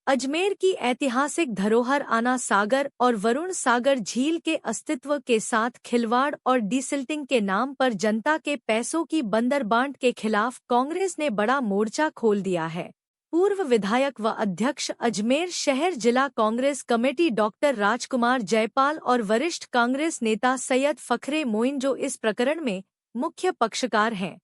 अजमेर की ऐतिहासिक धरोहर आना सागर और वरुण सागर झील के अस्तित्व के साथ खिलवाड़ और डिसिल्टिंग के नाम पर जनता के पैसों की बंदरबांट के खिलाफ कांग्रेस ने बड़ा मोर्चा खोल दिया है। पूर्व विधायक व अध्यक्ष अजमेर शहर जिला कांग्रेस कमेटी डॉक्टर राजकुमार जयपाल और वरिष्ठ कांग्रेस नेता सैयद फखरे मोइन जो इस प्रकरण में मुख्य पक्षकार हैं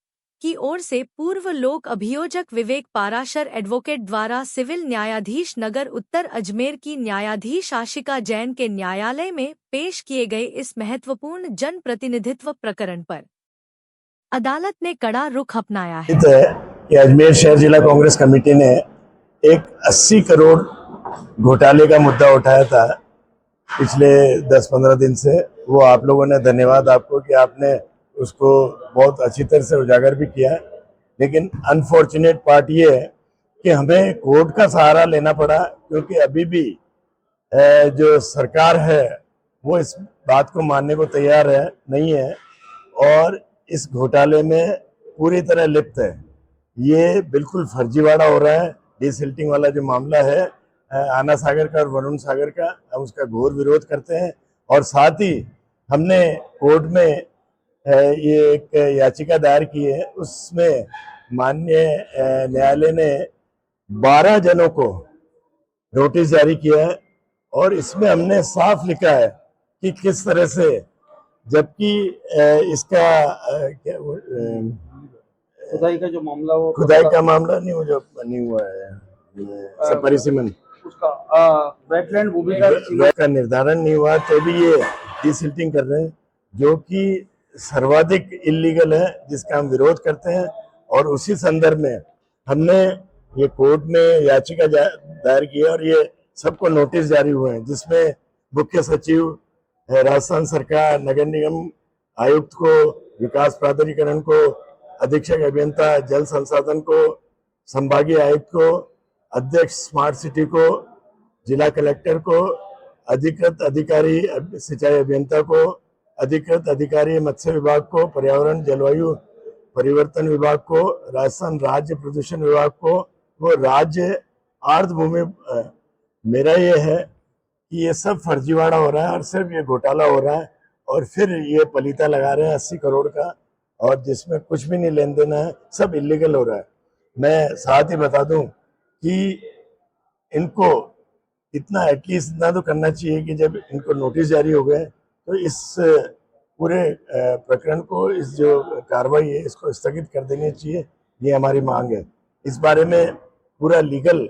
की ओर से पूर्व लोक अभियोजक विवेक पाराशर एडवोकेट द्वारा सिविल न्यायाधीश नगर उत्तर अजमेर की न्यायाधीश आशिका जैन के न्यायालय में पेश किए गए इस महत्वपूर्ण जन प्रतिनिधित्व प्रकरण पर अदालत ने कड़ा रुख अपनाया है कि अजमेर शहर जिला कांग्रेस कमेटी ने एक 80 करोड़ घोटाले का मुद्दा उठाया था पिछले 10-15 दिन से। वो आप लोगों ने, धन्यवाद आपको कि आपने उसको बहुत अच्छी तरह से उजागर भी किया। लेकिन अनफॉर्चुनेट पार्ट ये है कि हमें कोर्ट का सहारा लेना पड़ा, क्योंकि अभी भी जो सरकार है वो इस बात को मानने को तैयार नहीं है और इस घोटाले में पूरी तरह लिप्त है। ये बिल्कुल फर्जीवाड़ा हो रहा है। डिसिल्टिंग वाला जो मामला है आना सागर का और वरुण सागर का, हम उसका घोर विरोध करते हैं। और साथ ही हमने कोर्ट में ये एक याचिका दायर की है, उसमें माननीय न्यायालय ने 12 जनों को नोटिस जारी किया है और इसमें हमने साफ लिखा है कि किस तरह से, जबकि इसका खुदाई का जो मामला, वो खुदाई का मामला नहीं, वो जो नहीं हुआ है परिसीमन, उसका वेटलैंड भूमि का निर्धारण नहीं हुआ, तो भी ये डिसिल्टिंग कर रहे हैं, जो कि सर्वाधिक इलीगल है, जिसका हम विरोध करते हैं। और उसी संदर्भ में हमने ये कोर्ट में याचिका दायर की है और ये सबको नोटिस जारी हुए हैं, जिसमें मुख्य सचिव, राजस्थान सरकार, नगर निगम आयुक्त को, विकास प्राधिकरण को, अधीक्षक अभियंता जल संसाधन को, संभागीय आयुक्त को, अध्यक्ष स्मार्ट सिटी को, जिला कलेक्टर को, अधिकृत अधिकारी सिंचाई अभियंता को, अधिकृत अधिकारी मत्स्य विभाग को, पर्यावरण जलवायु परिवर्तन विभाग को, राजस्थान राज्य प्रदूषण विभाग को, वो राज्य आर्द्र भूमि। मेरा ये है कि ये सब फर्जीवाड़ा हो रहा है और सिर्फ ये घोटाला हो रहा है और फिर ये पलीता लगा रहे हैं 80 करोड़ का, और जिसमें कुछ भी नहीं लेन देना है, सब इलीगल हो रहा है। मैं साथ ही बता दूं कि इनको इतना एटलीस्ट इतना तो करना चाहिए कि जब इनको नोटिस जारी हो गए तो इस पूरे प्रकरण को, इस जो कार्रवाई है, इसको स्थगित कर देनी चाहिए। ये हमारी मांग है। इस बारे में पूरा लीगल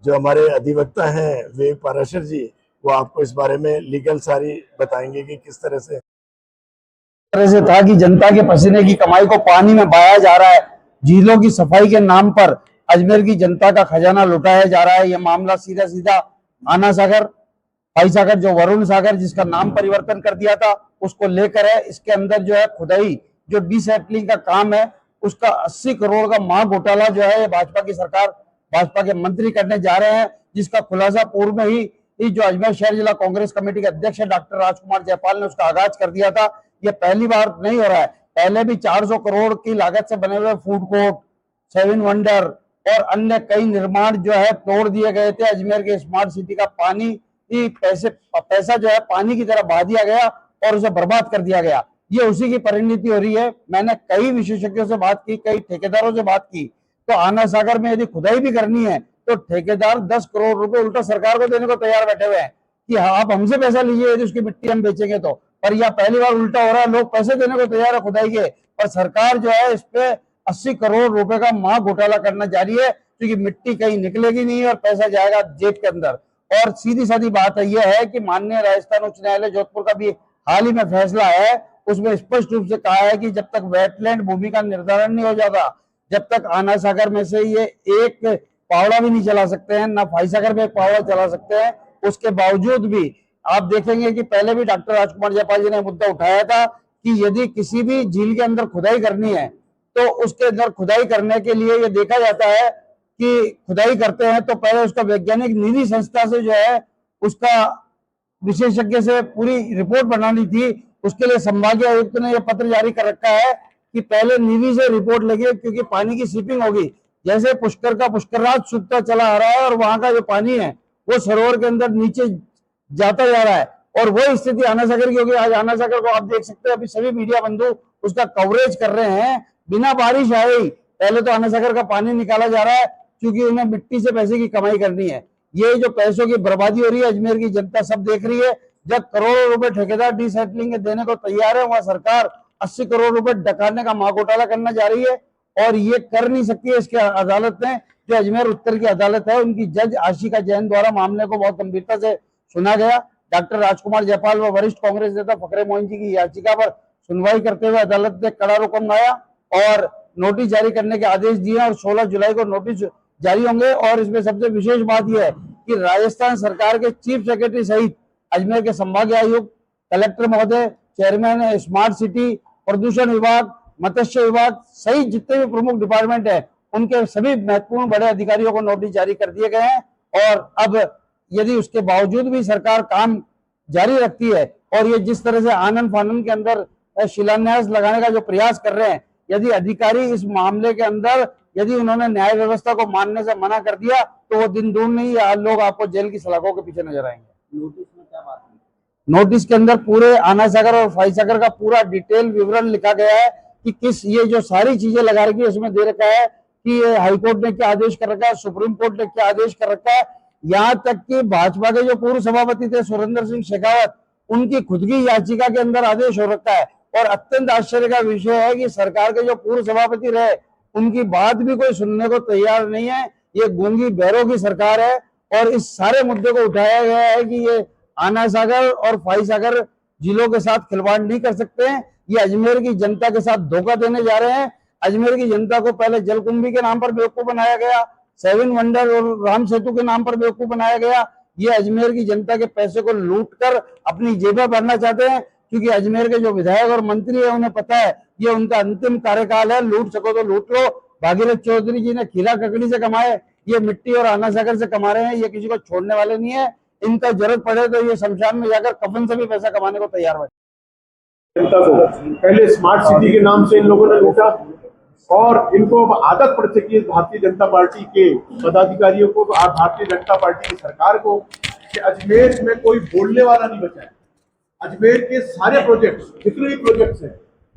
जो हमारे अधिवक्ता हैं विवेक पाराशर जी, वो आपको इस बारे में लीगल सारी बताएंगे कि किस तरह से था कि जनता के पसीने की कमाई को पानी में बहाया जा रहा है। झीलों की सफाई के नाम पर अजमेर की जनता का खजाना लुटाया जा रहा है। यह मामला सीधा सीधा आना सागर, भाई सागर, जो वरुण सागर जिसका नाम परिवर्तन कर दिया था, उसको लेकर है। इसके अंदर जो है खुदाई, जो डिसैप्लिंग का काम है, उसका 80 करोड़ का महा घोटाला जो है भाजपा की सरकार, भाजपा के मंत्री करने जा रहे हैं, जिसका खुलासा पूर्व में ही जो अजमेर शहर जिला कांग्रेस कमेटी के अध्यक्ष है डॉक्टर राजकुमार जयपाल ने उसका आगाज कर दिया था। यह पहली बार नहीं हो रहा है। पहले भी 400 करोड़ की लागत से बने हुए फूड कोर्ट, 7 वंडर और अन्य कई निर्माण जो है तोड़ दिए गए थे। अजमेर के स्मार्ट सिटी का पानी पैसा जो है पानी की तरह बहा दिया गया और उसे बर्बाद कर दिया गया। ये उसी की परिणति हो रही है। मैंने कई विशेषज्ञों से बात की, कई ठेकेदारों से बात की, तो आना सागर में यदि खुदाई भी करनी है तो ठेकेदार 10 करोड़ रुपए उल्टा सरकार को देने को तैयार बैठे हुए हैं कि हाँ, आप हमसे पैसा लीजिए यदि उसकी मिट्टी हम बेचेंगे तो। पर यह पहली बार उल्टा हो रहा है, लोग पैसे देने को तैयार है खुदाई के, पर सरकार जो है इस पे 80 करोड़ रुपए का महा घोटाला करना जारी है, क्योंकि मिट्टी कहीं निकलेगी नहीं और पैसा जाएगा जेब के अंदर। और सीधी साधी बात यह है कि माननीय राजस्थान उच्च न्यायालय जोधपुर का भी हाल ही में फैसला है, उसमें स्पष्ट रूप से कहा है कि जब तक वेटलैंड भूमि का निर्धारण नहीं हो जाता, जब तक आना सागर में से ये एक पावड़ा भी नहीं चला सकते हैं, ना भाई सागर में एक पावड़ा चला सकते हैं। उसके बावजूद भी आप देखेंगे कि पहले भी डॉक्टर राजकुमार जयपाल जी ने मुद्दा उठाया था कि यदि किसी भी झील के अंदर खुदाई करनी है तो उसके अंदर खुदाई करने के लिए ये देखा जाता है कि खुदाई करते हैं तो पहले उसका वैज्ञानिक निधि संस्था से जो है उसका विशेषज्ञ से पूरी रिपोर्ट बनानी थी। उसके लिए संभागीय आयुक्त ने यह पत्र जारी कर रखा है कि पहले निधि से रिपोर्ट लगे, क्योंकि पानी की सीपिंग होगी जैसे पुष्कर का पुष्करराज सूखता चला आ रहा है और वहां का जो पानी है वो सरोवर के अंदर नीचे जाता जा रहा है। और वही स्थिति आना सागर की होगी। आज आना सागर को आप देख सकते हैं, अभी सभी मीडिया बंधु उसका कवरेज कर रहे हैं। बिना बारिश आए ही पहले तो आना सागर का पानी निकाला जा रहा है, क्योंकि उन्हें मिट्टी से पैसे की कमाई करनी है। ये जो पैसों की बर्बादी हो रही है, अजमेर की जनता सब देख रही है। जब करोड़ों रुपए ठेकेदार डिसैटलिंग के देने को तैयार है, वहां सरकार 80 करोड़ रुपए डकाने का महाघोटाला करना जा रही है, और ये कर नहीं सकती है। इसके अदालत ने, जो अजमेर उत्तर की अदालत है, उनकी जज आशिका जैन द्वारा मामले को बहुत गंभीरता से सुना गया। डॉक्टर राजकुमार जयपाल व वरिष्ठ कांग्रेस नेता फकरे मोहन जी की याचिका पर सुनवाई करते हुए अदालत ने कड़ा रुकम लाया और नोटिस जारी करने के आदेश दिए और 16 जुलाई को नोटिस जारी होंगे। और इसमें सबसे विशेष बात यह है कि राजस्थान सरकार के चीफ सेक्रेटरी सहित अजमेर के संभागीय आयुक्त, कलेक्टर महोदय, चेयरमैन स्मार्ट सिटी, प्रदूषण विभाग, मत्स्य विभाग सहित जितने भी प्रमुख डिपार्टमेंट है, उनके सभी महत्वपूर्ण बड़े अधिकारियों को नोटिस जारी कर दिए गए हैं। और अब यदि उसके बावजूद भी सरकार काम जारी रखती है और ये जिस तरह से आनंद फानंद के अंदर शिलान्यास लगाने का जो प्रयास कर रहे हैं, यदि अधिकारी इस मामले के अंदर यदि उन्होंने न्याय व्यवस्था को मानने से मना कर दिया तो वो दिन दूर नहीं, लोग आपको जेल की सलाखों के पीछे नजर आएंगे। नोटिस में क्या बात है? नोटिस के अंदर पूरे आना सागर और फाई सागर का पूरा डिटेल विवरण लिखा गया है कि किस, ये जो सारी चीजें लगा रखी है उसमें दे रखा है कि हाईकोर्ट ने क्या आदेश कर रखा है, सुप्रीम कोर्ट ने क्या आदेश कर रखा है। यहाँ तक कि भाजपा के जो पूर्व सभापति थे सुरेंद्र सिंह शेखावत, उनकी खुद की याचिका के अंदर आदेश हो रखा है। और अत्यंत आश्चर्य का विषय है कि सरकार के जो पूर्व सभापति रहे, उनकी बात भी कोई सुनने को तैयार नहीं है। ये गूंगी बहरों की सरकार है। और इस सारे मुद्दे को उठाया गया है कि ये आना सागर और फाई सागर जिलों के साथ खिलवाड़ नहीं कर सकते हैं। ये अजमेर की जनता के साथ धोखा देने जा रहे हैं। अजमेर की जनता को पहले जलकुंभी के नाम पर बेवकूफ बनाया गया, 7 वंडर और राम सेतु के नाम पर बेवकूफ बनाया गया। ये अजमेर की जनता के पैसे को लूट कर अपनी जेबें भरना चाहते हैं, क्योंकि अजमेर के जो विधायक और मंत्री है उन्हें पता है ये उनका अंतिम कार्यकाल है। लूट सको तो लूट लो। भागीरथ चौधरी जी ने खीरा ककड़ी से कमाए, ये मिट्टी और आना सागर से कमा रहे हैं। ये किसी को छोड़ने वाले नहीं है। इनका जरूरत पड़े तो ये शमशान में जाकर कफन से भी पैसा कमाने को तैयार हो। जनता को पहले स्मार्ट सिटी के नाम से इन लोगों ने लूटा और इनको अब आदत पड़ चुकी है भारतीय जनता पार्टी के पदाधिकारियों को, भारतीय जनता पार्टी की सरकार को, कि अजमेर में कोई बोलने वाला नहीं बचा है। अजमेर के सारे प्रोजेक्ट्स, जितने भी प्रोजेक्ट्स हैं,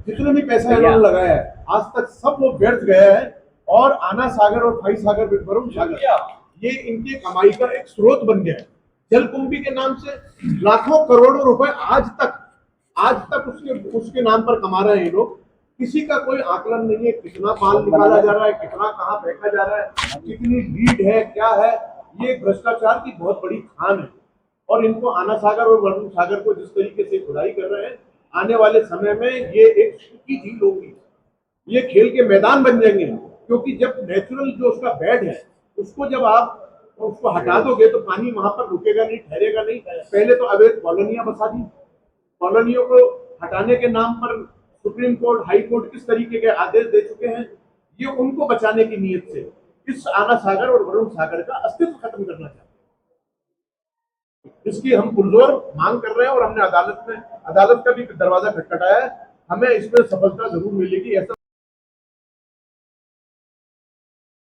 जितने भी पैसा इन्होंने लगाया है, आज तक सब वो व्यर्थ गया है। और आना सागर और फाई सागर, वरुण सागर, ये इनकी कमाई का एक स्रोत बन गया है। जलकुंभी के नाम से लाखों करोड़ों रुपए आज तक उसके नाम पर कमा रहे हैं ये लोग। किसी का कोई आकलन नहीं है, कितना माल निकाला जा रहा है, कितना कहाँ फेंका जा रहा है, कितनी लीड है, क्या है। ये भ्रष्टाचार की बहुत बड़ी खान है। और इनको आना सागर और वरुण सागर को जिस तरीके से खुदाई कर रहे हैं, आने वाले समय में ये एक सूखी झील होगी, ये खेल के मैदान बन जाएंगे। क्योंकि जब नेचुरल जो उसका बेड है, उसको जब आप उसको हटा दोगे तो पानी वहां पर रुकेगा नहीं, ठहरेगा नहीं। पहले तो अवैध कॉलोनियां बसा दी, कॉलोनियों को हटाने के नाम पर सुप्रीम कोर्ट, हाई कोर्ट किस तरीके के आदेश दे चुके हैं। ये उनको बचाने की नीयत से इस आना सागर और वरुण सागर का अस्तित्व खत्म करना चाहते हैं। इसकी हम पुरजोर मांग कर रहे हैं और हमने अदालत का भी दरवाजा खटखटाया है। हमें इसमें सफलता जरूर मिलेगी, ऐसा